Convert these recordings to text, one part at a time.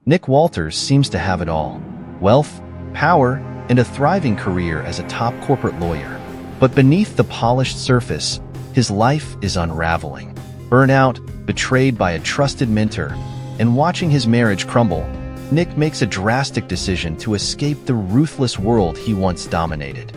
Nick Walters seems to have it all: wealth, power, and a thriving career as a top corporate lawyer. But beneath the polished surface, his life is unraveling. Burnout, betrayed by a trusted mentor, and watching his marriage crumble, Nick makes a drastic decision to escape the ruthless world he once dominated.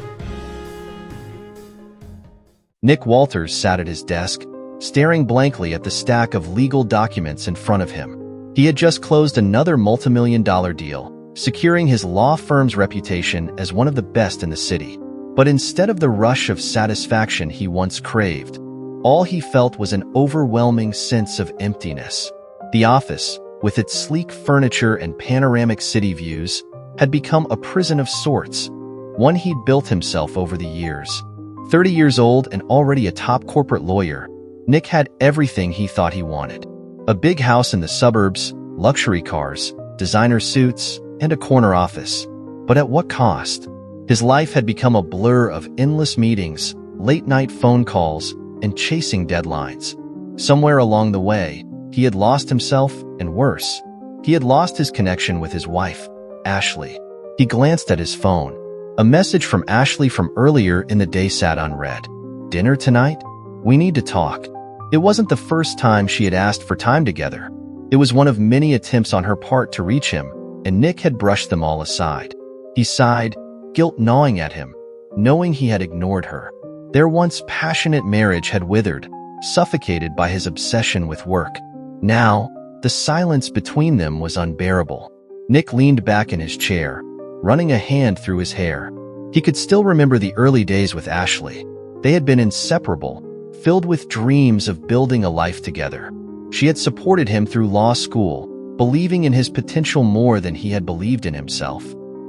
Nick Walters sat at his desk, staring blankly at the stack of legal documents in front of him. He had just closed another multi-million-dollar deal, securing his law firm's reputation as one of the best in the city. But instead of the rush of satisfaction he once craved, all he felt was an overwhelming sense of emptiness. The office, with its sleek furniture and panoramic city views, had become a prison of sorts, one he'd built himself over the years. 30 years old and already a top corporate lawyer, Nick had everything he thought he wanted. A big house in the suburbs, luxury cars, designer suits, and a corner office. But at what cost? His life had become a blur of endless meetings, late-night phone calls, and chasing deadlines. Somewhere along the way, he had lost himself, and worse, he had lost his connection with his wife, Ashley. He glanced at his phone. A message from Ashley from earlier in the day sat unread. "Dinner tonight? We need to talk." It wasn't the first time she had asked for time together. It was one of many attempts on her part to reach him, and Nick had brushed them all aside. He sighed, guilt gnawing at him, knowing he had ignored her. Their once passionate marriage had withered, suffocated by his obsession with work. Now, the silence between them was unbearable. Nick leaned back in his chair, running a hand through his hair. He could still remember the early days with Ashley. They had been inseparable, filled with dreams of building a life together. She had supported him through law school, believing in his potential more than he had believed in himself.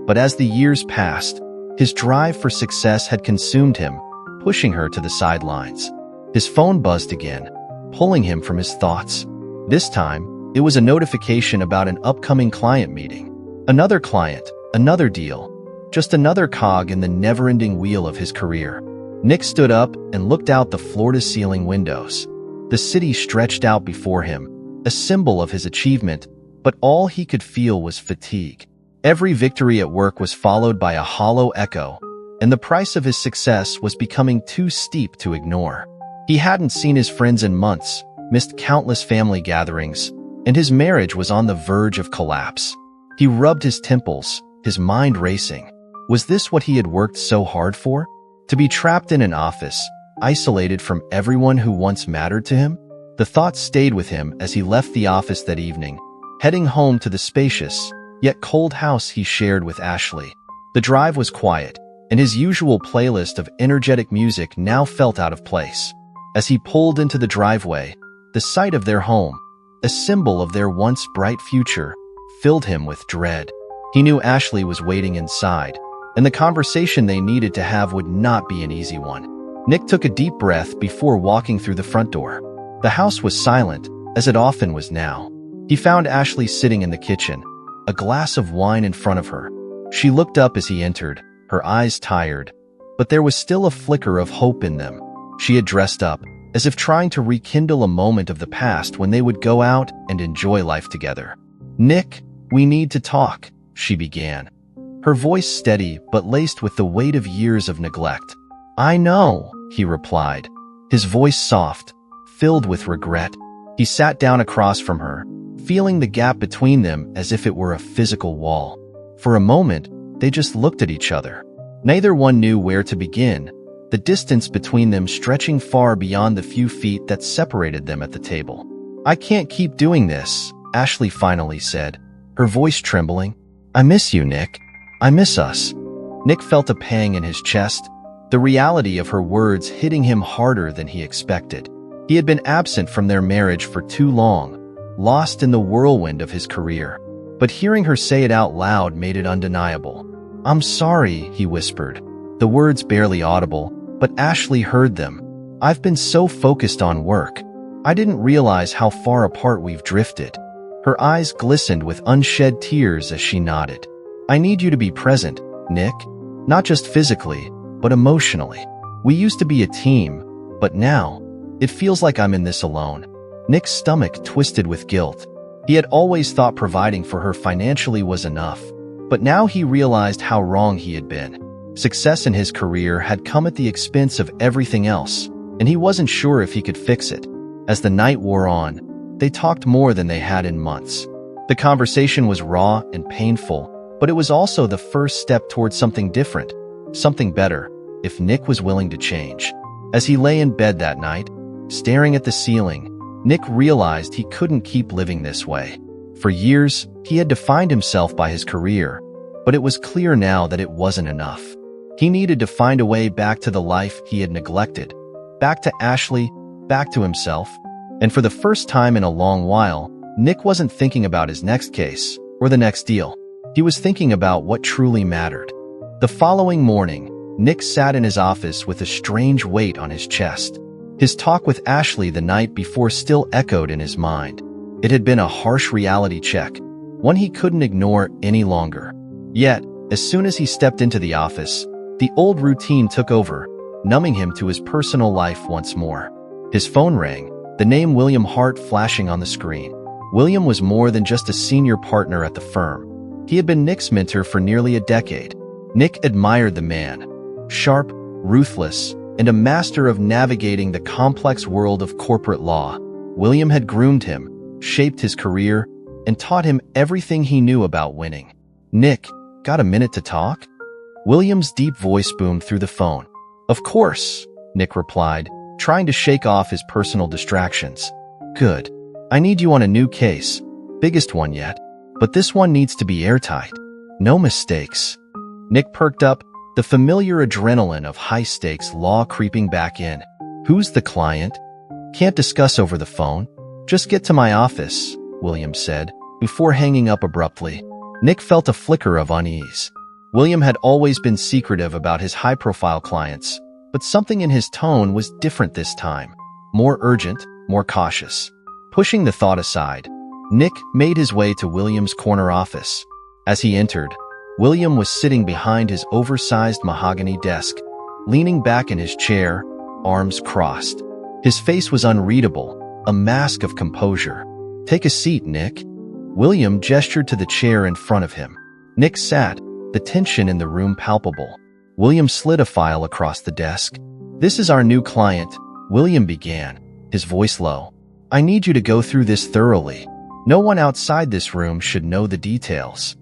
But as the years passed, his drive for success had consumed him, pushing her to the sidelines. His phone buzzed again, pulling him from his thoughts. This time, it was a notification about an upcoming client meeting. Another client, another deal, just another cog in the never-ending wheel of his career. Nick stood up and looked out the floor-to-ceiling windows. The city stretched out before him, a symbol of his achievement, but all he could feel was fatigue. Every victory at work was followed by a hollow echo, and the price of his success was becoming too steep to ignore. He hadn't seen his friends in months, missed countless family gatherings, and his marriage was on the verge of collapse. He rubbed his temples, his mind racing. Was this what he had worked so hard for? To be trapped in an office, isolated from everyone who once mattered to him? The thought stayed with him as he left the office that evening, heading home to the spacious, yet cold house he shared with Ashley. The drive was quiet, and his usual playlist of energetic music now felt out of place. As he pulled into the driveway, the sight of their home, a symbol of their once bright future, filled him with dread. He knew Ashley was waiting inside, and the conversation they needed to have would not be an easy one. Nick took a deep breath before walking through the front door. The house was silent, as it often was now. He found Ashley sitting in the kitchen, a glass of wine in front of her. She looked up as he entered, her eyes tired, but there was still a flicker of hope in them. She had dressed up, as if trying to rekindle a moment of the past when they would go out and enjoy life together. "Nick, we need to talk," she began, her voice steady but laced with the weight of years of neglect. "I know," he replied, his voice soft, filled with regret. He sat down across from her, feeling the gap between them as if it were a physical wall. For a moment, they just looked at each other. Neither one knew where to begin, the distance between them stretching far beyond the few feet that separated them at the table. "I can't keep doing this," Ashley finally said, her voice trembling. "I miss you, Nick. I miss us." Nick felt a pang in his chest, the reality of her words hitting him harder than he expected. He had been absent from their marriage for too long, lost in the whirlwind of his career. But hearing her say it out loud made it undeniable. "I'm sorry," he whispered, the words barely audible, but Ashley heard them. "I've been so focused on work. I didn't realize how far apart we've drifted." Her eyes glistened with unshed tears as she nodded. "I need you to be present, Nick. Not just physically, but emotionally. We used to be a team, but now, it feels like I'm in this alone." Nick's stomach twisted with guilt. He had always thought providing for her financially was enough, but now he realized how wrong he had been. Success in his career had come at the expense of everything else, and he wasn't sure if he could fix it. As the night wore on, they talked more than they had in months. The conversation was raw and painful, but it was also the first step towards something different, something better, if Nick was willing to change. As he lay in bed that night, staring at the ceiling, Nick realized he couldn't keep living this way. For years, he had defined himself by his career, but it was clear now that it wasn't enough. He needed to find a way back to the life he had neglected, back to Ashley, back to himself. And for the first time in a long while, Nick wasn't thinking about his next case or the next deal. He was thinking about what truly mattered. The following morning, Nick sat in his office with a strange weight on his chest. His talk with Ashley the night before still echoed in his mind. It had been a harsh reality check, one he couldn't ignore any longer. Yet, as soon as he stepped into the office, the old routine took over, numbing him to his personal life once more. His phone rang, the name William Hart flashing on the screen. William was more than just a senior partner at the firm. He had been Nick's mentor for nearly a decade. Nick admired the man, sharp, ruthless, and a master of navigating the complex world of corporate law. William had groomed him, shaped his career, and taught him everything he knew about winning. "Nick, got a minute to talk?" William's deep voice boomed through the phone. "Of course," Nick replied, trying to shake off his personal distractions. "Good. I need you on a new case, biggest one yet, but this one needs to be airtight. No mistakes." Nick perked up, the familiar adrenaline of high-stakes law creeping back in. "Who's the client?" "Can't discuss over the phone. Just get to my office," William said, before hanging up abruptly. Nick felt a flicker of unease. William had always been secretive about his high-profile clients, but something in his tone was different this time. More urgent, more cautious. Pushing the thought aside, Nick made his way to William's corner office. As he entered, William was sitting behind his oversized mahogany desk, leaning back in his chair, arms crossed. His face was unreadable, a mask of composure. "Take a seat, Nick." William gestured to the chair in front of him. Nick sat, the tension in the room palpable. William slid a file across the desk. "This is our new client," William began, his voice low. "I need you to go through this thoroughly. No one outside this room should know the details."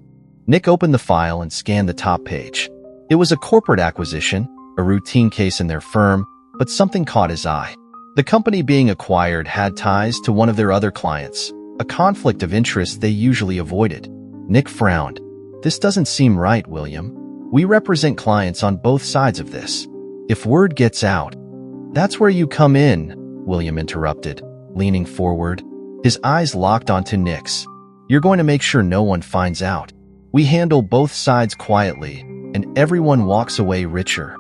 Nick opened the file and scanned the top page. It was a corporate acquisition, a routine case in their firm, but something caught his eye. The company being acquired had ties to one of their other clients, a conflict of interest they usually avoided. Nick frowned. "This doesn't seem right, William. We represent clients on both sides of this. If word gets out..." "That's where you come in," William interrupted, leaning forward. His eyes locked onto Nick's. "You're going to make sure no one finds out. We handle both sides quietly, and everyone walks away richer."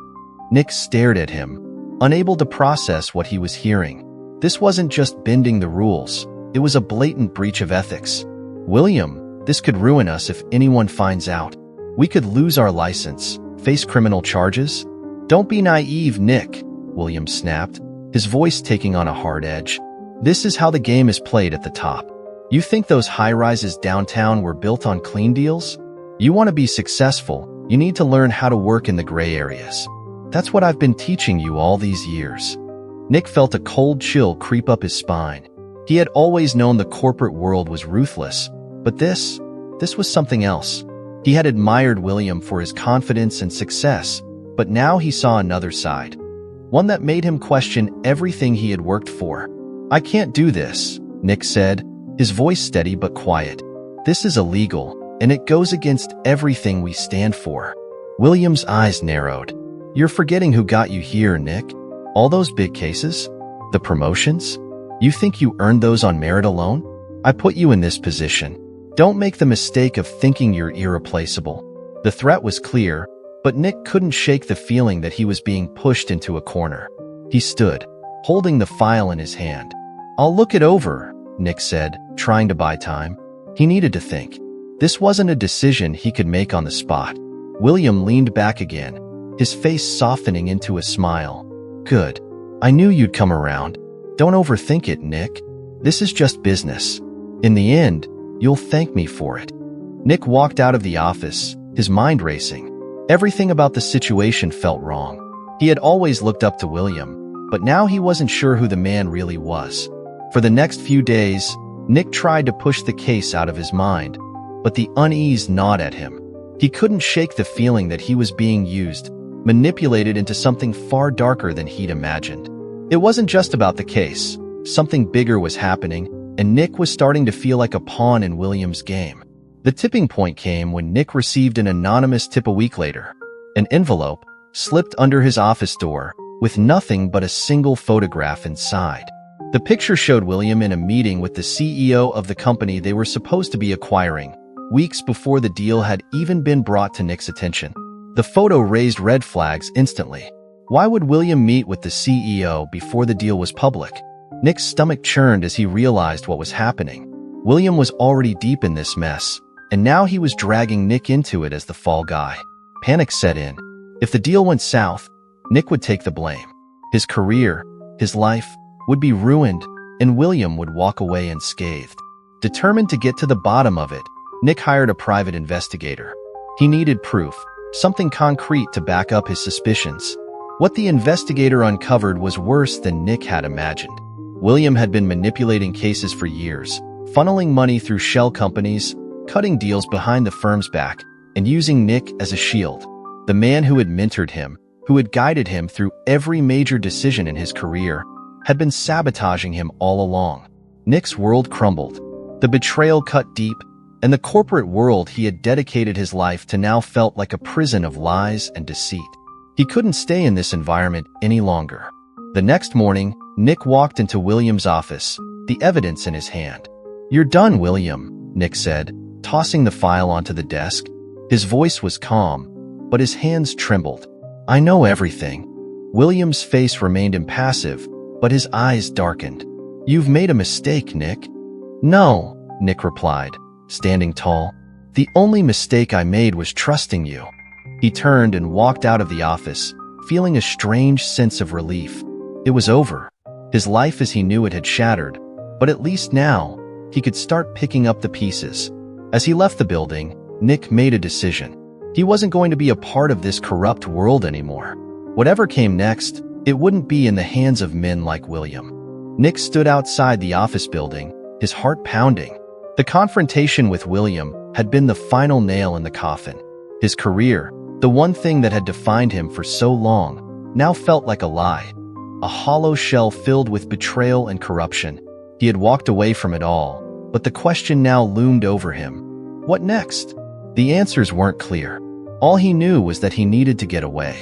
Nick stared at him, unable to process what he was hearing. This wasn't just bending the rules, it was a blatant breach of ethics. "William, this could ruin us if anyone finds out. We could lose our license, face criminal charges." "Don't be naive, Nick," William snapped, his voice taking on a hard edge. "This is how the game is played at the top. You think those high-rises downtown were built on clean deals? You want to be successful, you need to learn how to work in the gray areas. That's what I've been teaching you all these years." Nick felt a cold chill creep up his spine. He had always known the corporate world was ruthless, but this was something else. He had admired William for his confidence and success, but now he saw another side, one that made him question everything he had worked for. "I can't do this," Nick said, his voice steady but quiet. "This is illegal, and it goes against everything we stand for." William's eyes narrowed. "You're forgetting who got you here, Nick. All those big cases? The promotions? You think you earned those on merit alone? I put you in this position. Don't make the mistake of thinking you're irreplaceable." The threat was clear, but Nick couldn't shake the feeling that he was being pushed into a corner. He stood, holding the file in his hand. "I'll look it over," Nick said, trying to buy time. He needed to think. This wasn't a decision he could make on the spot. William leaned back again, his face softening into a smile. "Good. I knew you'd come around. Don't overthink it, Nick. This is just business. In the end, You'll thank me for it." Nick walked out of the office, his mind racing. Everything about the situation felt wrong. He had always looked up to William, but now he wasn't sure who the man really was. For the next few days, Nick tried to push the case out of his mind, but the unease gnawed at him. He couldn't shake the feeling that he was being used, manipulated into something far darker than he'd imagined. It wasn't just about the case. Something bigger was happening, and Nick was starting to feel like a pawn in William's game. The tipping point came when Nick received an anonymous tip a week later. An envelope slipped under his office door with nothing but a single photograph inside. The picture showed William in a meeting with the CEO of the company they were supposed to be acquiring, weeks before the deal had even been brought to Nick's attention. The photo raised red flags instantly. Why would William meet with the CEO before the deal was public? Nick's stomach churned as he realized what was happening. William was already deep in this mess, and now he was dragging Nick into it as the fall guy. Panic set in. If the deal went south, Nick would take the blame. His career, his life, would be ruined, and William would walk away unscathed. Determined to get to the bottom of it, Nick hired a private investigator. He needed proof, something concrete to back up his suspicions. What the investigator uncovered was worse than Nick had imagined. William had been manipulating cases for years, funneling money through shell companies, cutting deals behind the firm's back, and using Nick as a shield. The man who had mentored him, who had guided him through every major decision in his career, had been sabotaging him all along. Nick's world crumbled. The betrayal cut deep, and the corporate world he had dedicated his life to now felt like a prison of lies and deceit. He couldn't stay in this environment any longer. The next morning, Nick walked into William's office, the evidence in his hand. "You're done, William," Nick said, tossing the file onto the desk. His voice was calm, but his hands trembled. "I know everything." William's face remained impassive, but his eyes darkened. "You've made a mistake, Nick." "No," Nick replied, standing tall. "The only mistake I made was trusting you." He turned and walked out of the office, feeling a strange sense of relief. It was over. His life as he knew it had shattered, but at least now, he could start picking up the pieces. As he left the building, Nick made a decision. He wasn't going to be a part of this corrupt world anymore. Whatever came next, it wouldn't be in the hands of men like William. Nick stood outside the office building, his heart pounding. The confrontation with William had been the final nail in the coffin. His career, the one thing that had defined him for so long, now felt like a lie. A hollow shell filled with betrayal and corruption. He had walked away from it all, but the question now loomed over him. What next? The answers weren't clear. All he knew was that he needed to get away.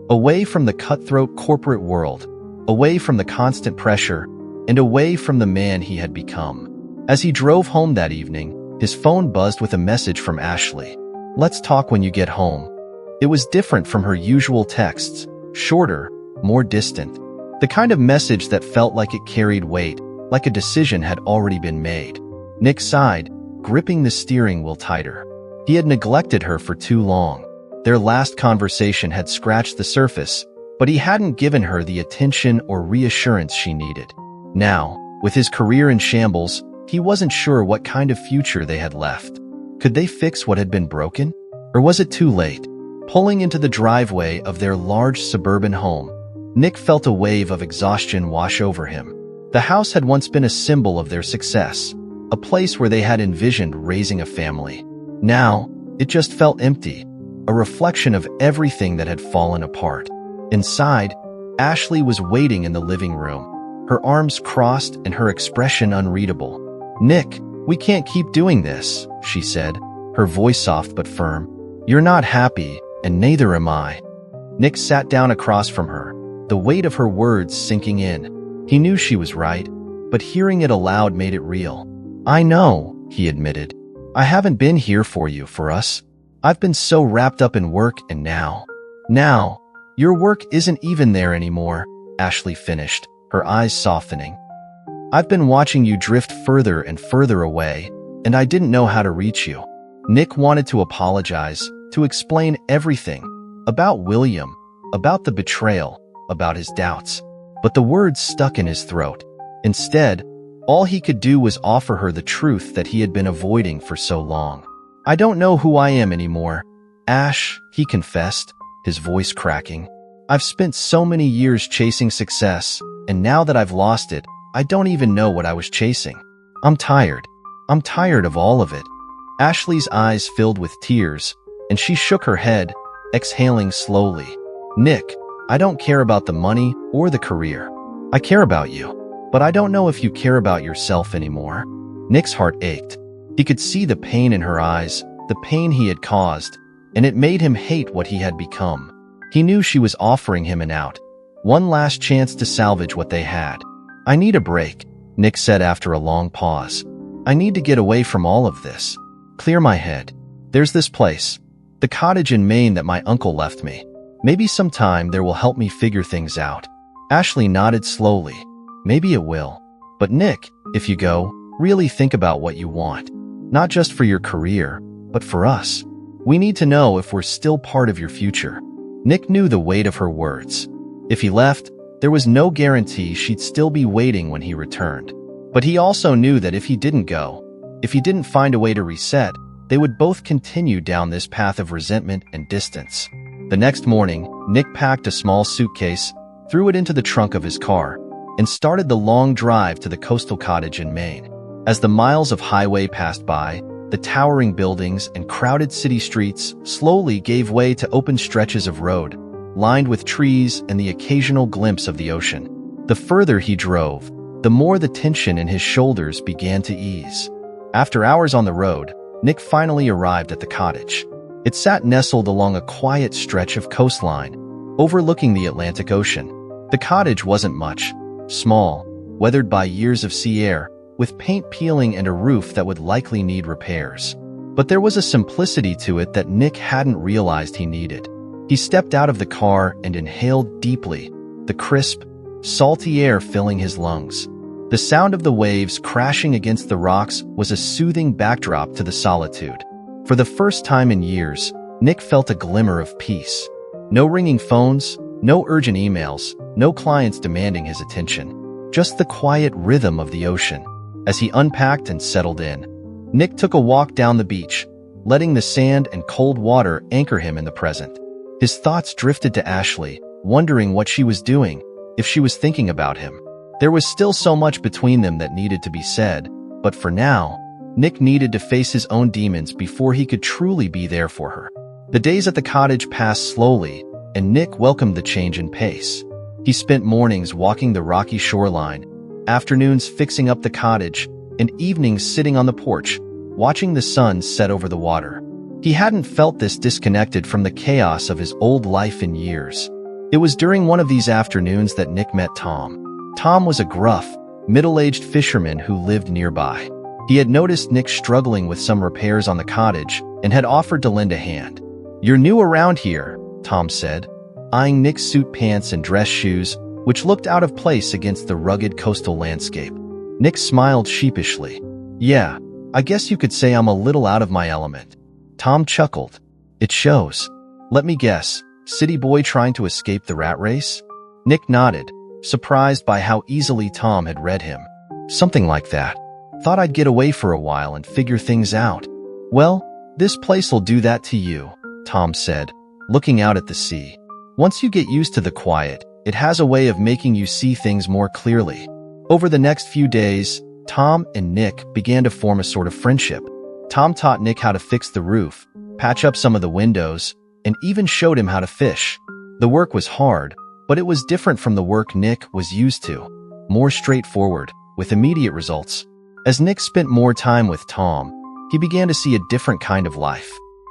Away from the cutthroat corporate world, away from the constant pressure, and away from the man he had become. As he drove home that evening, his phone buzzed with a message from Ashley. "Let's talk when you get home." It was different from her usual texts, shorter, more distant. The kind of message that felt like it carried weight, like a decision had already been made. Nick sighed, gripping the steering wheel tighter. He had neglected her for too long. Their last conversation had scratched the surface, but he hadn't given her the attention or reassurance she needed. Now, with his career in shambles, he wasn't sure what kind of future they had left. Could they fix what had been broken? Or was it too late? Pulling into the driveway of their large suburban home, Nick felt a wave of exhaustion wash over him. The house had once been a symbol of their success, a place where they had envisioned raising a family. Now, it just felt empty, a reflection of everything that had fallen apart. Inside, Ashley was waiting in the living room, her arms crossed and her expression unreadable. "Nick, we can't keep doing this," she said, her voice soft but firm. "You're not happy, and neither am I." Nick sat down across from her, the weight of her words sinking in. He knew she was right, but hearing it aloud made it real. "I know," he admitted. "I haven't been here for you, for us. I've been so wrapped up in work, and now, your work isn't even there anymore," Ashley finished, her eyes softening. "I've been watching you drift further and further away, and I didn't know how to reach you." Nick wanted to apologize, to explain everything, about William, about the betrayal, about his doubts. But the words stuck in his throat. Instead, All he could do was offer her the truth that he had been avoiding for so long. "I don't know who I am anymore, Ash," he confessed, his voice cracking. "I've spent so many years chasing success, and now that I've lost it, I don't even know what I was chasing. I'm tired. I'm tired of all of it." Ashley's eyes filled with tears, and she shook her head, exhaling slowly. "Nick, I don't care about the money or the career. I care about you. But I don't know if you care about yourself anymore." Nick's heart ached. He could see the pain in her eyes, the pain he had caused, and it made him hate what he had become. He knew she was offering him an out, one last chance to salvage what they had. "I need a break," Nick said after a long pause. "I need to get away from all of this. Clear my head. There's this place, the cottage in Maine that my uncle left me. Maybe sometime there will help me figure things out." Ashley nodded slowly. "Maybe it will. But Nick, if you go, really think about what you want. Not just for your career, but for us. We need to know if we're still part of your future." Nick knew the weight of her words. If he left, there was no guarantee she'd still be waiting when he returned. But he also knew that if he didn't go, if he didn't find a way to reset, they would both continue down this path of resentment and distance. The next morning, Nick packed a small suitcase, threw it into the trunk of his car, and started the long drive to the coastal cottage in Maine. As the miles of highway passed by, the towering buildings and crowded city streets slowly gave way to open stretches of road, lined with trees and the occasional glimpse of the ocean. The further he drove, the more the tension in his shoulders began to ease. After hours on the road, Nick finally arrived at the cottage. It sat nestled along a quiet stretch of coastline, overlooking the Atlantic Ocean. The cottage wasn't much. Small, weathered by years of sea air, with paint peeling and a roof that would likely need repairs. But there was a simplicity to it that Nick hadn't realized he needed. He stepped out of the car and inhaled deeply, the crisp, salty air filling his lungs. The sound of the waves crashing against the rocks was a soothing backdrop to the solitude. For the first time in years, Nick felt a glimmer of peace. No ringing phones, no urgent emails, no clients demanding his attention. Just the quiet rhythm of the ocean. As he unpacked and settled in, Nick took a walk down the beach, letting the sand and cold water anchor him in the present. His thoughts drifted to Ashley, wondering what she was doing, if she was thinking about him. There was still so much between them that needed to be said, but for now, Nick needed to face his own demons before he could truly be there for her. The days at the cottage passed slowly, and Nick welcomed the change in pace. He spent mornings walking the rocky shoreline, afternoons fixing up the cottage, and evenings sitting on the porch, watching the sun set over the water. He hadn't felt this disconnected from the chaos of his old life in years. It was during one of these afternoons that Nick met Tom. Tom was a gruff, middle-aged fisherman who lived nearby. He had noticed Nick struggling with some repairs on the cottage and had offered to lend a hand. "You're new around here," Tom said, eyeing Nick's suit pants and dress shoes, which looked out of place against the rugged coastal landscape. Nick smiled sheepishly. "Yeah, I guess you could say I'm a little out of my element." Tom chuckled. "It shows. Let me guess, city boy trying to escape the rat race?" Nick nodded, surprised by how easily Tom had read him. "Something like that. Thought I'd get away for a while and figure things out." "Well, this place'll do that to you," Tom said, looking out at the sea. "Once you get used to the quiet, it has a way of making you see things more clearly." Over the next few days, Tom and Nick began to form a sort of friendship. Tom taught Nick how to fix the roof, patch up some of the windows, and even showed him how to fish. The work was hard, but it was different from the work Nick was used to. More straightforward, with immediate results. As Nick spent more time with Tom, he began to see a different kind of life.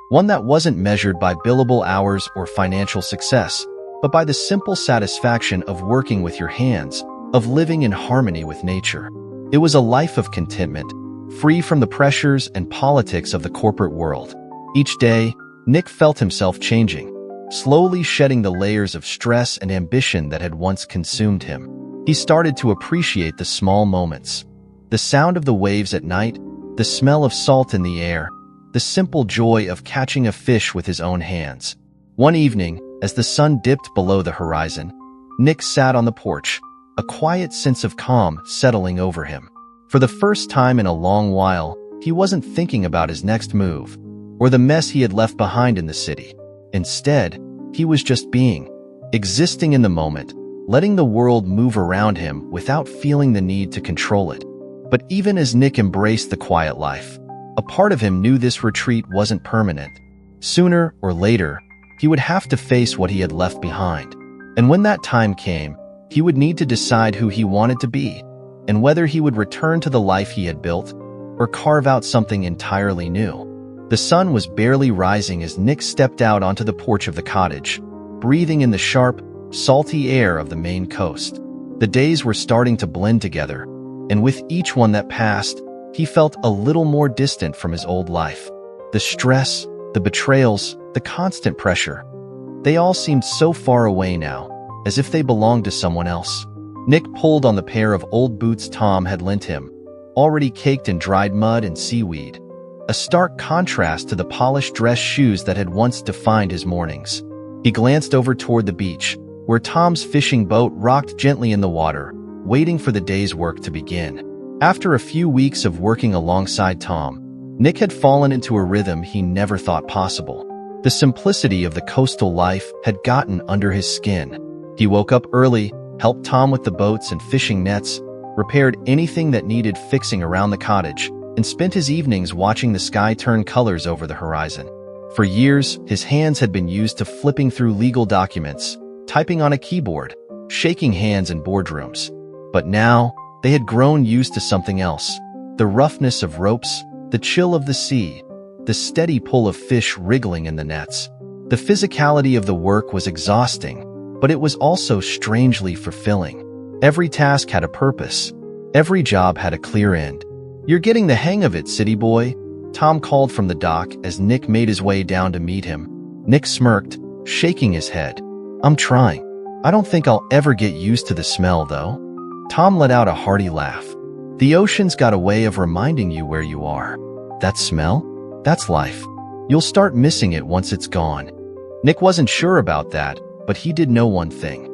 One that wasn't measured by billable hours or financial success, but by the simple satisfaction of working with your hands, of living in harmony with nature. It was a life of contentment, free from the pressures and politics of the corporate world. Each day, Nick felt himself changing, slowly shedding the layers of stress and ambition that had once consumed him. He started to appreciate the small moments. The sound of the waves at night, the smell of salt in the air, the simple joy of catching a fish with his own hands. One evening, as the sun dipped below the horizon, Nick sat on the porch, a quiet sense of calm settling over him. For the first time in a long while, he wasn't thinking about his next move or the mess he had left behind in the city. Instead, he was just being, existing in the moment, letting the world move around him without feeling the need to control it. But even as Nick embraced the quiet life, a part of him knew this retreat wasn't permanent. Sooner or later, he would have to face what he had left behind. And when that time came, he would need to decide who he wanted to be and whether he would return to the life he had built or carve out something entirely new. The sun was barely rising as Nick stepped out onto the porch of the cottage, breathing in the sharp, salty air of the Maine coast. The days were starting to blend together, and with each one that passed, he felt a little more distant from his old life. The stress, the betrayals, the constant pressure, they all seemed so far away now, as if they belonged to someone else. Nick pulled on the pair of old boots Tom had lent him, already caked in dried mud and seaweed, a stark contrast to the polished dress shoes that had once defined his mornings. He glanced over toward the beach, where Tom's fishing boat rocked gently in the water, waiting for the day's work to begin. After a few weeks of working alongside Tom, Nick had fallen into a rhythm he never thought possible. The simplicity of the coastal life had gotten under his skin. He woke up early, helped Tom with the boats and fishing nets, repaired anything that needed fixing around the cottage, and spent his evenings watching the sky turn colors over the horizon. For years, his hands had been used to flipping through legal documents, typing on a keyboard, shaking hands in boardrooms. But now, they had grown used to something else: the roughness of ropes, the chill of the sea, the steady pull of fish wriggling in the nets. The physicality of the work was exhausting, but it was also strangely fulfilling. Every task had a purpose. Every job had a clear end. "You're getting the hang of it, city boy," Tom called from the dock as Nick made his way down to meet him. Nick smirked, shaking his head. "I'm trying. I don't think I'll ever get used to the smell, though." Tom let out a hearty laugh. "The ocean's got a way of reminding you where you are. That smell? That's life. You'll start missing it once it's gone." Nick wasn't sure about that, but he did know one thing.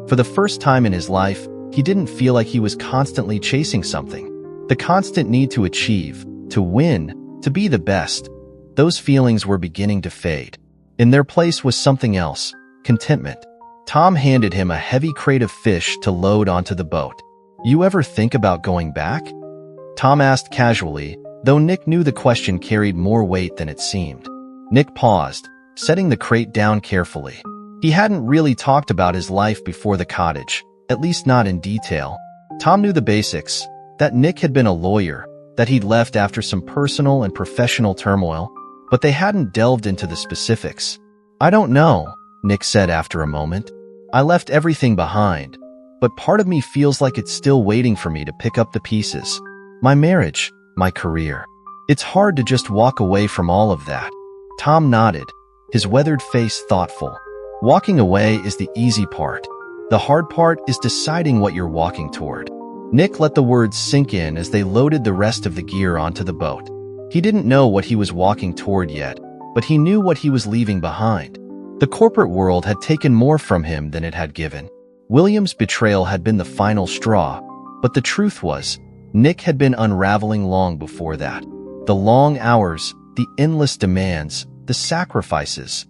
For the first time in his life, he didn't feel like he was constantly chasing something. The constant need to achieve, to win, to be the best, those feelings were beginning to fade. In their place was something else: contentment. Tom handed him a heavy crate of fish to load onto the boat. "You ever think about going back?" Tom asked casually, though Nick knew the question carried more weight than it seemed. Nick paused, setting the crate down carefully. He hadn't really talked about his life before the cottage, at least not in detail. Tom knew the basics: that Nick had been a lawyer, that he'd left after some personal and professional turmoil, but they hadn't delved into the specifics. "I don't know," Nick said after a moment. "I left everything behind, but part of me feels like it's still waiting for me to pick up the pieces. My marriage, my career. It's hard to just walk away from all of that." Tom nodded, his weathered face thoughtful. "Walking away is the easy part. The hard part is deciding what you're walking toward." Nick let the words sink in as they loaded the rest of the gear onto the boat. He didn't know what he was walking toward yet, but he knew what he was leaving behind. The corporate world had taken more from him than it had given. William's betrayal had been the final straw, but the truth was, Nick had been unraveling long before that. The long hours, the endless demands, the sacrifices,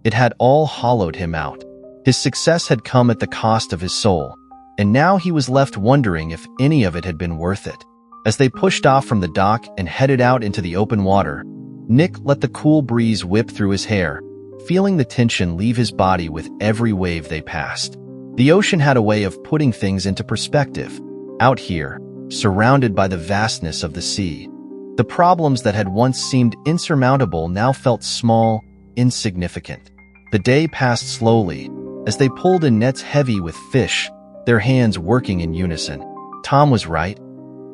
it had all hollowed him out. His success had come at the cost of his soul, and now he was left wondering if any of it had been worth it. As they pushed off from the dock and headed out into the open water, Nick let the cool breeze whip through his hair, feeling the tension leave his body with every wave they passed. The ocean had a way of putting things into perspective. Out here, surrounded by the vastness of the sea, the problems that had once seemed insurmountable now felt small, insignificant. The day passed slowly, as they pulled in nets heavy with fish, their hands working in unison. Tom was right.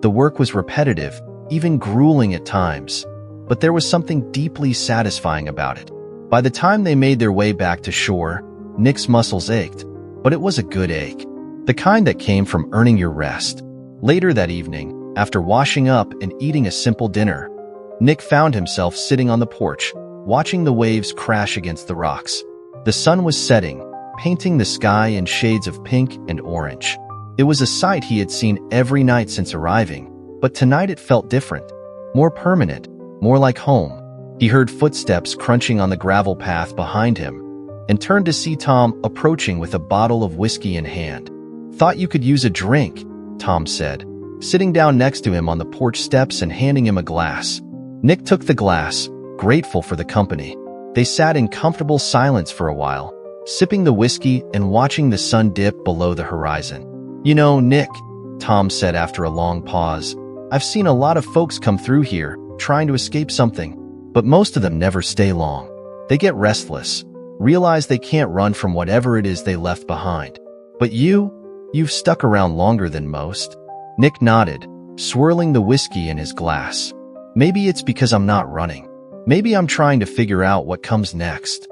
The work was repetitive, even grueling at times, but there was something deeply satisfying about it. By the time they made their way back to shore, Nick's muscles ached, but it was a good ache, the kind that came from earning your rest. Later that evening, after washing up and eating a simple dinner, Nick found himself sitting on the porch, watching the waves crash against the rocks. The sun was setting, painting the sky in shades of pink and orange. It was a sight he had seen every night since arriving, But tonight it felt different, more permanent, more like home. He heard footsteps crunching on the gravel path behind him and turned to see Tom approaching with a bottle of whiskey in hand. "Thought you could use a drink," Tom said, sitting down next to him on the porch steps and handing him a glass. Nick took the glass, grateful for the company. They sat in comfortable silence for a while, sipping the whiskey and watching the sun dip below the horizon. "You know, Nick," Tom said after a long pause, "I've seen a lot of folks come through here, trying to escape something, but most of them never stay long. They get restless, realize they can't run from whatever it is they left behind. But you've stuck around longer than most." Nick nodded, swirling the whiskey in his glass. "Maybe it's because I'm not running. Maybe I'm trying to figure out what comes next."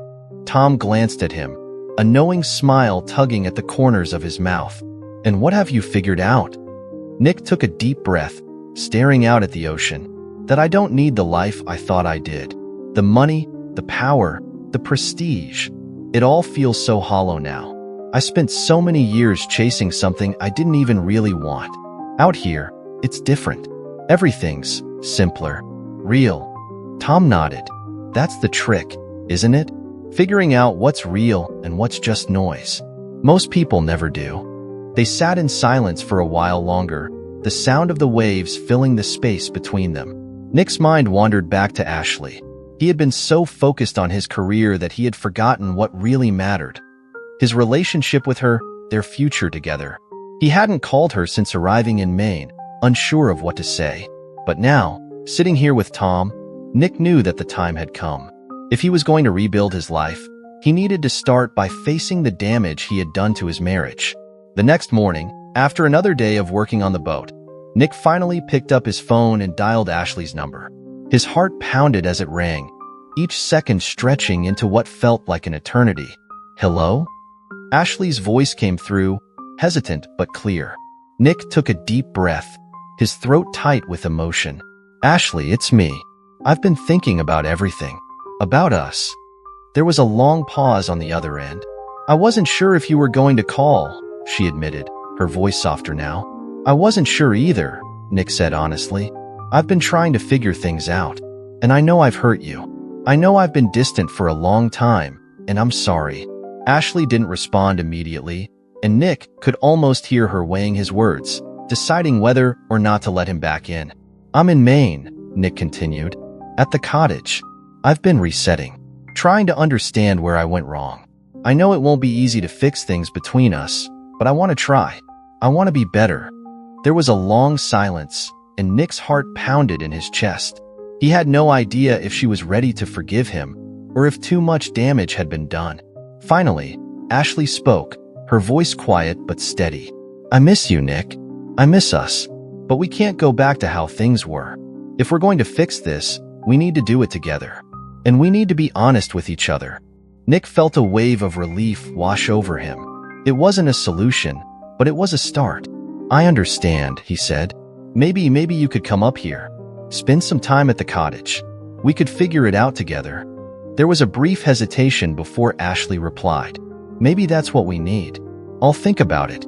Tom glanced at him, a knowing smile tugging at the corners of his mouth. "And what have you figured out?" Nick took a deep breath, staring out at the ocean. "That I don't need the life I thought I did. The money, the power, the prestige. It all feels so hollow now. I spent so many years chasing something I didn't even really want. Out here, it's different. Everything's simpler, real." Tom nodded. "That's the trick, isn't it? Figuring out what's real and what's just noise. Most people never do." They sat in silence for a while longer, the sound of the waves filling the space between them. Nick's mind wandered back to Ashley. He had been so focused on his career that he had forgotten what really mattered. His relationship with her, their future together. He hadn't called her since arriving in Maine, unsure of what to say. But now, sitting here with Tom, Nick knew that the time had come. If he was going to rebuild his life, he needed to start by facing the damage he had done to his marriage. The next morning, after another day of working on the boat, Nick finally picked up his phone and dialed Ashley's number. His heart pounded as it rang, each second stretching into what felt like an eternity. "Hello?" Ashley's voice came through, hesitant but clear. Nick took a deep breath, his throat tight with emotion. "Ashley, it's me. I've been thinking about everything. About us." There was a long pause on the other end. "I wasn't sure if you were going to call," she admitted, her voice softer now. "I wasn't sure either," Nick said honestly. "I've been trying to figure things out, and I know I've hurt you. I know I've been distant for a long time, and I'm sorry." Ashley didn't respond immediately, and Nick could almost hear her weighing his words, deciding whether or not to let him back in. "I'm in Maine," Nick continued, "at the cottage. I've been resetting, trying to understand where I went wrong. I know it won't be easy to fix things between us, but I want to try. I want to be better." There was a long silence, and Nick's heart pounded in his chest. He had no idea if she was ready to forgive him, or if too much damage had been done. Finally, Ashley spoke, her voice quiet but steady. "I miss you, Nick. I miss us. But we can't go back to how things were. If we're going to fix this, we need to do it together. And we need to be honest with each other." Nick felt a wave of relief wash over him. It wasn't a solution, but it was a start. "I understand," he said. Maybe you could come up here. Spend some time at the cottage. We could figure it out together." There was a brief hesitation before Ashley replied. "Maybe that's what we need. I'll think about it."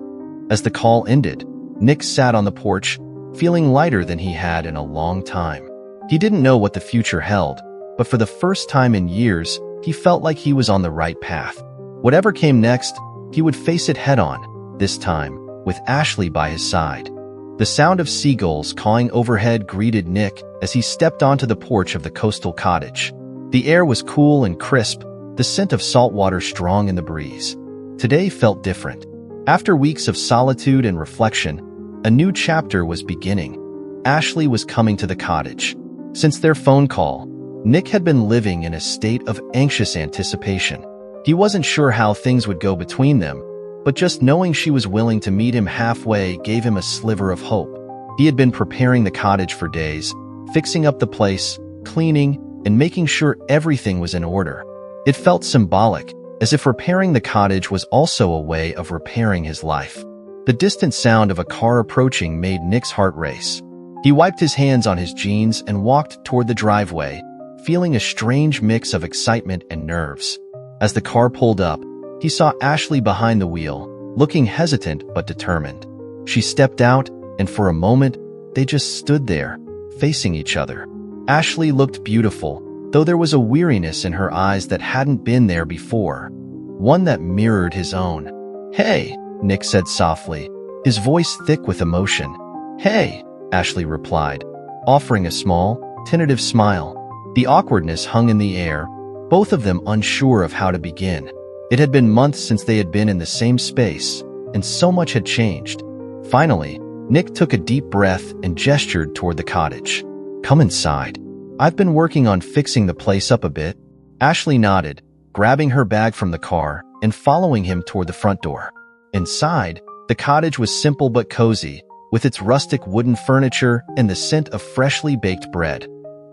As the call ended, Nick sat on the porch, feeling lighter than he had in a long time. He didn't know what the future held, but for the first time in years, he felt like he was on the right path. Whatever came next, he would face it head-on, this time, with Ashley by his side. The sound of seagulls cawing overhead greeted Nick as he stepped onto the porch of the coastal cottage. The air was cool and crisp, the scent of salt water strong in the breeze. Today felt different. After weeks of solitude and reflection, a new chapter was beginning. Ashley was coming to the cottage. Since their phone call, Nick had been living in a state of anxious anticipation. He wasn't sure how things would go between them, but just knowing she was willing to meet him halfway gave him a sliver of hope. He had been preparing the cottage for days, fixing up the place, cleaning, and making sure everything was in order. It felt symbolic, as if repairing the cottage was also a way of repairing his life. The distant sound of a car approaching made Nick's heart race. He wiped his hands on his jeans and walked toward the driveway, feeling a strange mix of excitement and nerves. As the car pulled up, he saw Ashley behind the wheel, looking hesitant but determined. She stepped out, and for a moment, they just stood there, facing each other. Ashley looked beautiful, though there was a weariness in her eyes that hadn't been there before, one that mirrored his own. "Hey," Nick said softly, his voice thick with emotion. "Hey," Ashley replied, offering a small, tentative smile. The awkwardness hung in the air, both of them unsure of how to begin. It had been months since they had been in the same space, and so much had changed. Finally, Nick took a deep breath and gestured toward the cottage. "Come inside. I've been working on fixing the place up a bit." Ashley nodded, grabbing her bag from the car and following him toward the front door. Inside, the cottage was simple but cozy, with its rustic wooden furniture and the scent of freshly baked bread,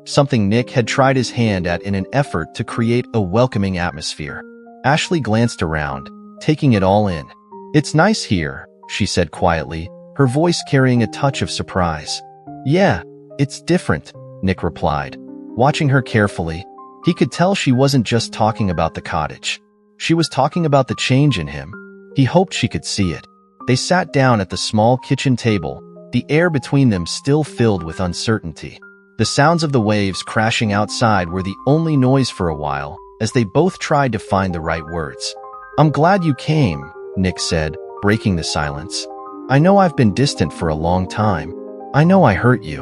something Nick had tried his hand at in an effort to create a welcoming atmosphere. Ashley glanced around, taking it all in. "It's nice here," she said quietly, her voice carrying a touch of surprise. "Yeah, it's different," Nick replied, watching her carefully. He could tell she wasn't just talking about the cottage. She was talking about the change in him. He hoped she could see it. They sat down at the small kitchen table, the air between them still filled with uncertainty. The sounds of the waves crashing outside were the only noise for a while, as they both tried to find the right words. "I'm glad you came," Nick said, breaking the silence. "I know I've been distant for a long time. I know I hurt you."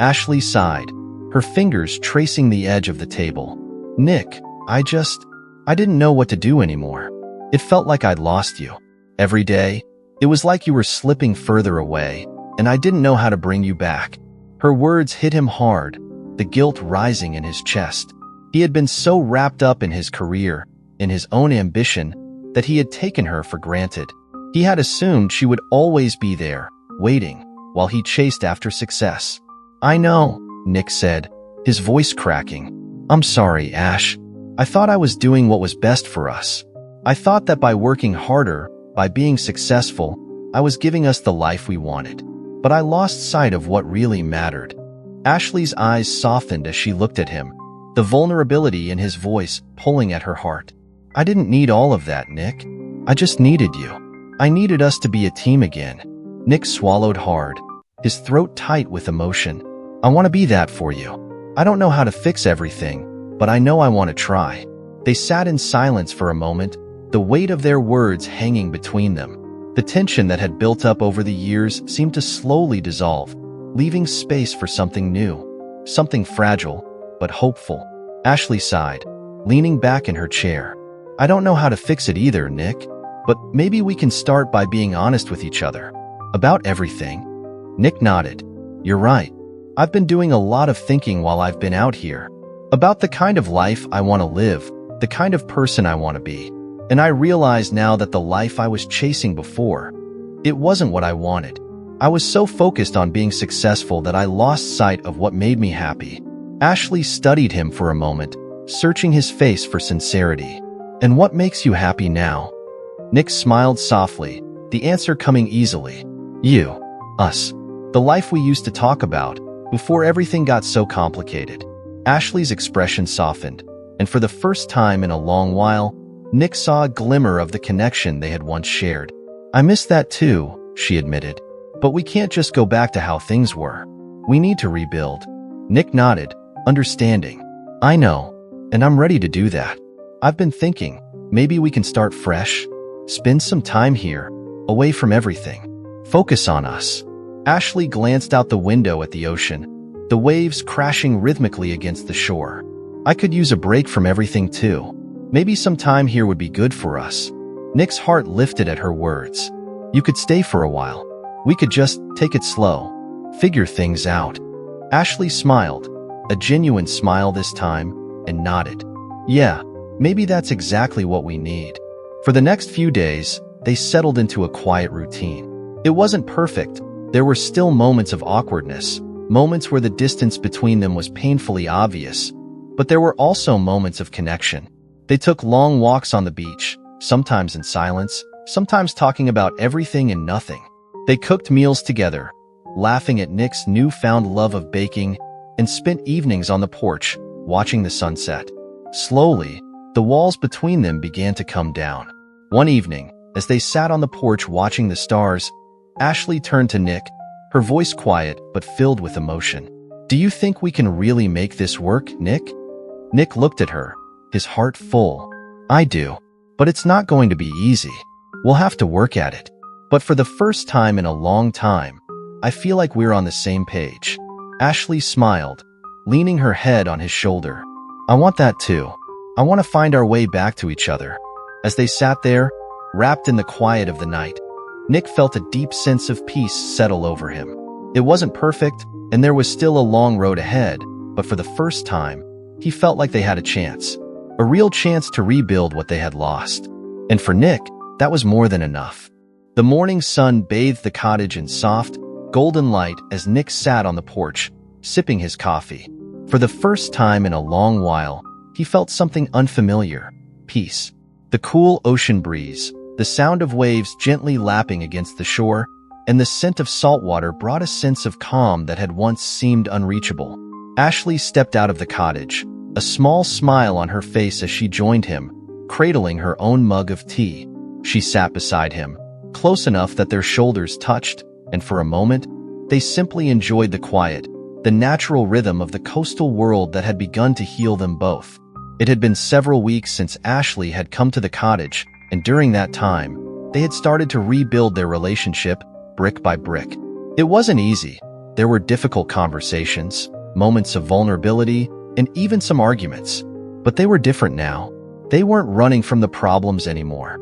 Ashley sighed, her fingers tracing the edge of the table. "Nick, I didn't know what to do anymore. It felt like I'd lost you. Every day, it was like you were slipping further away, and I didn't know how to bring you back." Her words hit him hard, the guilt rising in his chest. He had been so wrapped up in his career, in his own ambition, that he had taken her for granted. He had assumed she would always be there, waiting, while he chased after success. "I know," Nick said, his voice cracking. "I'm sorry, Ash. I thought I was doing what was best for us. I thought that by working harder, by being successful, I was giving us the life we wanted. But I lost sight of what really mattered." Ashley's eyes softened as she looked at him, the vulnerability in his voice pulling at her heart. "I didn't need all of that, Nick. I just needed you. I needed us to be a team again." Nick swallowed hard, his throat tight with emotion. "I want to be that for you. I don't know how to fix everything, but I know I want to try." They sat in silence for a moment, the weight of their words hanging between them. The tension that had built up over the years seemed to slowly dissolve, leaving space for something new, something fragile, but hopeful. Ashley sighed, leaning back in her chair. "I don't know how to fix it either, Nick, but maybe we can start by being honest with each other. About everything." Nick nodded. "You're right. I've been doing a lot of thinking while I've been out here. About the kind of life I want to live, the kind of person I want to be. And I realize now that the life I was chasing before, it wasn't what I wanted. I was so focused on being successful that I lost sight of what made me happy." Ashley studied him for a moment, searching his face for sincerity. "And what makes you happy now?" Nick smiled softly, the answer coming easily. "You. Us. The life we used to talk about, before everything got so complicated." Ashley's expression softened, and for the first time in a long while, Nick saw a glimmer of the connection they had once shared. "I miss that too," she admitted. "But we can't just go back to how things were. We need to rebuild." Nick nodded, understanding. "I know, and I'm ready to do that. I've been thinking, maybe we can start fresh, spend some time here, away from everything. Focus on us." Ashley glanced out the window at the ocean, the waves crashing rhythmically against the shore. "I could use a break from everything too. Maybe some time here would be good for us." Nick's heart lifted at her words. "You could stay for a while. We could just take it slow, figure things out." Ashley smiled, a genuine smile this time, and nodded. "Yeah, maybe that's exactly what we need." For the next few days, they settled into a quiet routine. It wasn't perfect. There were still moments of awkwardness, moments where the distance between them was painfully obvious, but there were also moments of connection. They took long walks on the beach, sometimes in silence, sometimes talking about everything and nothing. They cooked meals together, laughing at Nick's newfound love of baking, and spent evenings on the porch, watching the sunset. Slowly, the walls between them began to come down. One evening, as they sat on the porch watching the stars, Ashley turned to Nick, her voice quiet but filled with emotion. "Do you think we can really make this work, Nick?" Nick looked at her, his heart full. "I do. But it's not going to be easy. We'll have to work at it. But for the first time in a long time, I feel like we're on the same page." Ashley smiled, leaning her head on his shoulder. "I want that too. I want to find our way back to each other." As they sat there, wrapped in the quiet of the night, Nick felt a deep sense of peace settle over him. It wasn't perfect, and there was still a long road ahead, but for the first time, he felt like they had a chance. A real chance to rebuild what they had lost. And for Nick, that was more than enough. The morning sun bathed the cottage in soft, golden light as Nick sat on the porch, sipping his coffee. For the first time in a long while, he felt something unfamiliar: peace. The cool ocean breeze, the sound of waves gently lapping against the shore, and the scent of salt water brought a sense of calm that had once seemed unreachable. Ashley stepped out of the cottage, a small smile on her face as she joined him, cradling her own mug of tea. She sat beside him, close enough that their shoulders touched, and for a moment, they simply enjoyed the quiet, the natural rhythm of the coastal world that had begun to heal them both. It had been several weeks since Ashley had come to the cottage, and during that time, they had started to rebuild their relationship, brick by brick. It wasn't easy. There were difficult conversations, moments of vulnerability, and even some arguments. But they were different now. They weren't running from the problems anymore.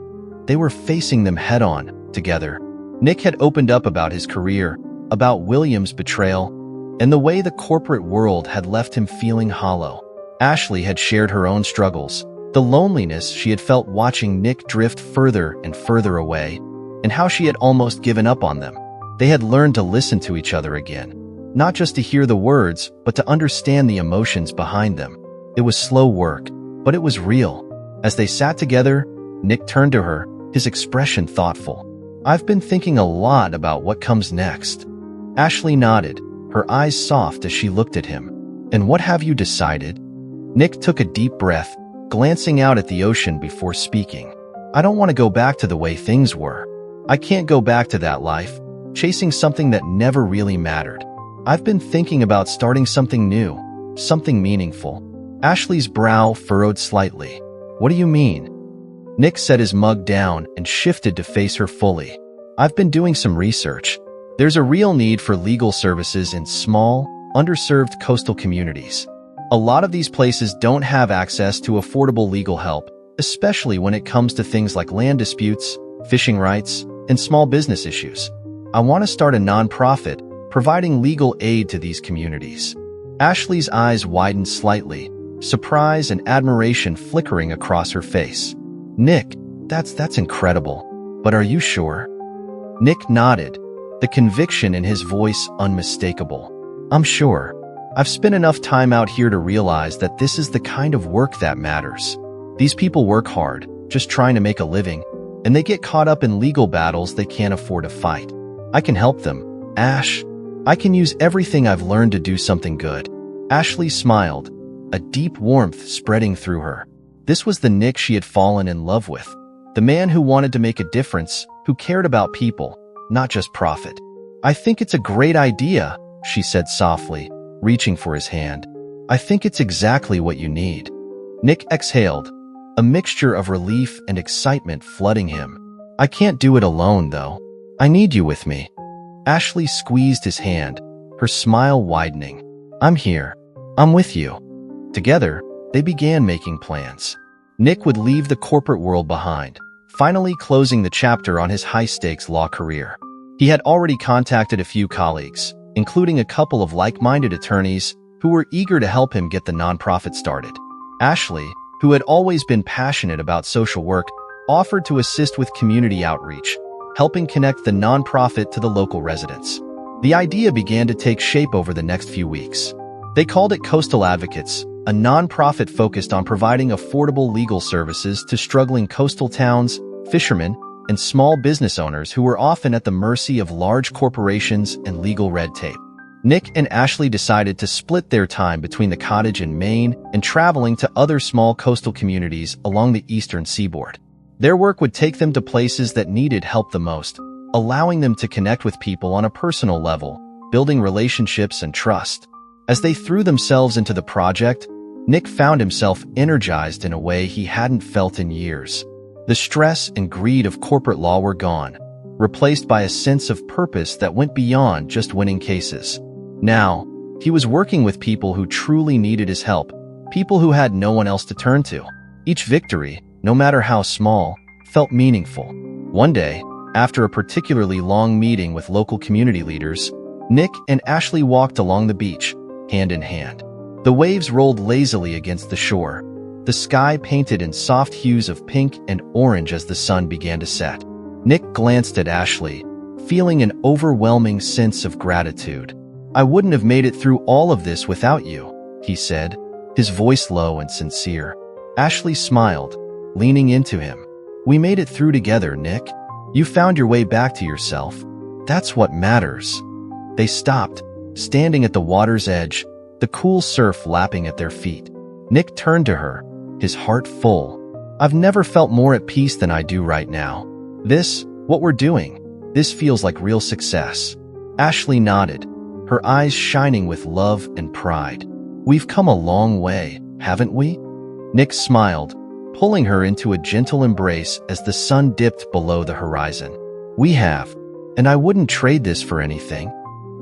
They were facing them head-on, together. Nick had opened up about his career, about William's betrayal, and the way the corporate world had left him feeling hollow. Ashley had shared her own struggles, the loneliness she had felt watching Nick drift further and further away, and how she had almost given up on them. They had learned to listen to each other again, not just to hear the words, but to understand the emotions behind them. It was slow work, but it was real. As they sat together, Nick turned to her, his expression thoughtful. "I've been thinking a lot about what comes next." Ashley nodded, her eyes soft as she looked at him. "And what have you decided?" Nick took a deep breath, glancing out at the ocean before speaking. "I don't want to go back to the way things were. I can't go back to that life, chasing something that never really mattered. I've been thinking about starting something new, something meaningful." Ashley's brow furrowed slightly. "What do you mean?" Nick set his mug down and shifted to face her fully. "I've been doing some research. There's a real need for legal services in small, underserved coastal communities. A lot of these places don't have access to affordable legal help, especially when it comes to things like land disputes, fishing rights, and small business issues. I want to start a nonprofit providing legal aid to these communities." Ashley's eyes widened slightly, surprise and admiration flickering across her face. "Nick, that's incredible. But are you sure?" Nick nodded, the conviction in his voice unmistakable. "I'm sure. I've spent enough time out here to realize that this is the kind of work that matters. These people work hard, just trying to make a living, and they get caught up in legal battles they can't afford to fight. I can help them, Ash. I can use everything I've learned to do something good." Ashley smiled, a deep warmth spreading through her. This was the Nick she had fallen in love with, the man who wanted to make a difference, who cared about people, not just profit. "I think it's a great idea," she said softly, reaching for his hand. "I think it's exactly what you need." Nick exhaled, a mixture of relief and excitement flooding him. "I can't do it alone, though. I need you with me." Ashley squeezed his hand, her smile widening. "I'm here. I'm with you." Together, they began making plans. Nick would leave the corporate world behind, finally closing the chapter on his high-stakes law career. He had already contacted a few colleagues, including a couple of like-minded attorneys who were eager to help him get the nonprofit started. Ashley, who had always been passionate about social work, offered to assist with community outreach, helping connect the nonprofit to the local residents. The idea began to take shape over the next few weeks. They called it Coastal Advocates, a nonprofit focused on providing affordable legal services to struggling coastal towns, fishermen, and small business owners who were often at the mercy of large corporations and legal red tape. Nick and Ashley decided to split their time between the cottage in Maine and traveling to other small coastal communities along the eastern seaboard. Their work would take them to places that needed help the most, allowing them to connect with people on a personal level, building relationships and trust. As they threw themselves into the project, Nick found himself energized in a way he hadn't felt in years. The stress and greed of corporate law were gone, replaced by a sense of purpose that went beyond just winning cases. Now, he was working with people who truly needed his help, people who had no one else to turn to. Each victory, no matter how small, felt meaningful. One day, after a particularly long meeting with local community leaders, Nick and Ashley walked along the beach, hand in hand. The waves rolled lazily against the shore, the sky painted in soft hues of pink and orange as the sun began to set. Nick glanced at Ashley, feeling an overwhelming sense of gratitude. "I wouldn't have made it through all of this without you," he said, his voice low and sincere. Ashley smiled, leaning into him. "We made it through together, Nick. You found your way back to yourself. That's what matters." They stopped, standing at the water's edge, the cool surf lapping at their feet. Nick turned to her, his heart full. "I've never felt more at peace than I do right now. What we're doing, this feels like real success." Ashley nodded, her eyes shining with love and pride. "We've come a long way, haven't we?" Nick smiled, pulling her into a gentle embrace as the sun dipped below the horizon. "We have, and I wouldn't trade this for anything."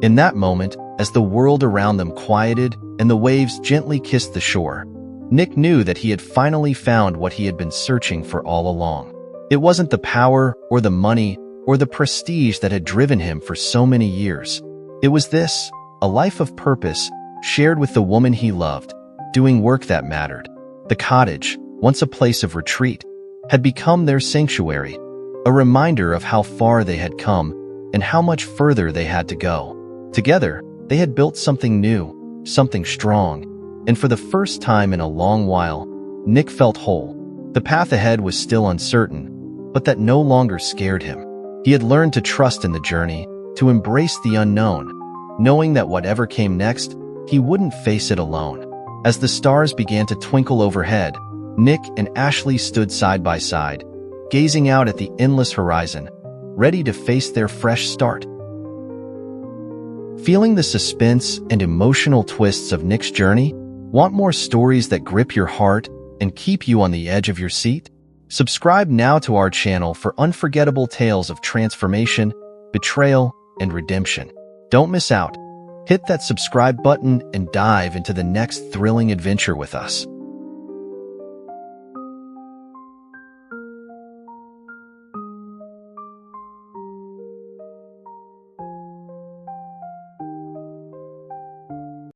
In that moment, as the world around them quieted and the waves gently kissed the shore, Nick knew that he had finally found what he had been searching for all along. It wasn't the power or the money or the prestige that had driven him for so many years. It was this, a life of purpose, shared with the woman he loved, doing work that mattered. The cottage, once a place of retreat, had become their sanctuary, a reminder of how far they had come and how much further they had to go. Together, they had built something new, something strong, and for the first time in a long while, Nick felt whole. The path ahead was still uncertain, but that no longer scared him. He had learned to trust in the journey, to embrace the unknown, knowing that whatever came next, he wouldn't face it alone. As the stars began to twinkle overhead, Nick and Ashley stood side by side, gazing out at the endless horizon, ready to face their fresh start. Feeling the suspense and emotional twists of Nick's journey? Want more stories that grip your heart and keep you on the edge of your seat? Subscribe now to our channel for unforgettable tales of transformation, betrayal, and redemption. Don't miss out. Hit that subscribe button and dive into the next thrilling adventure with us.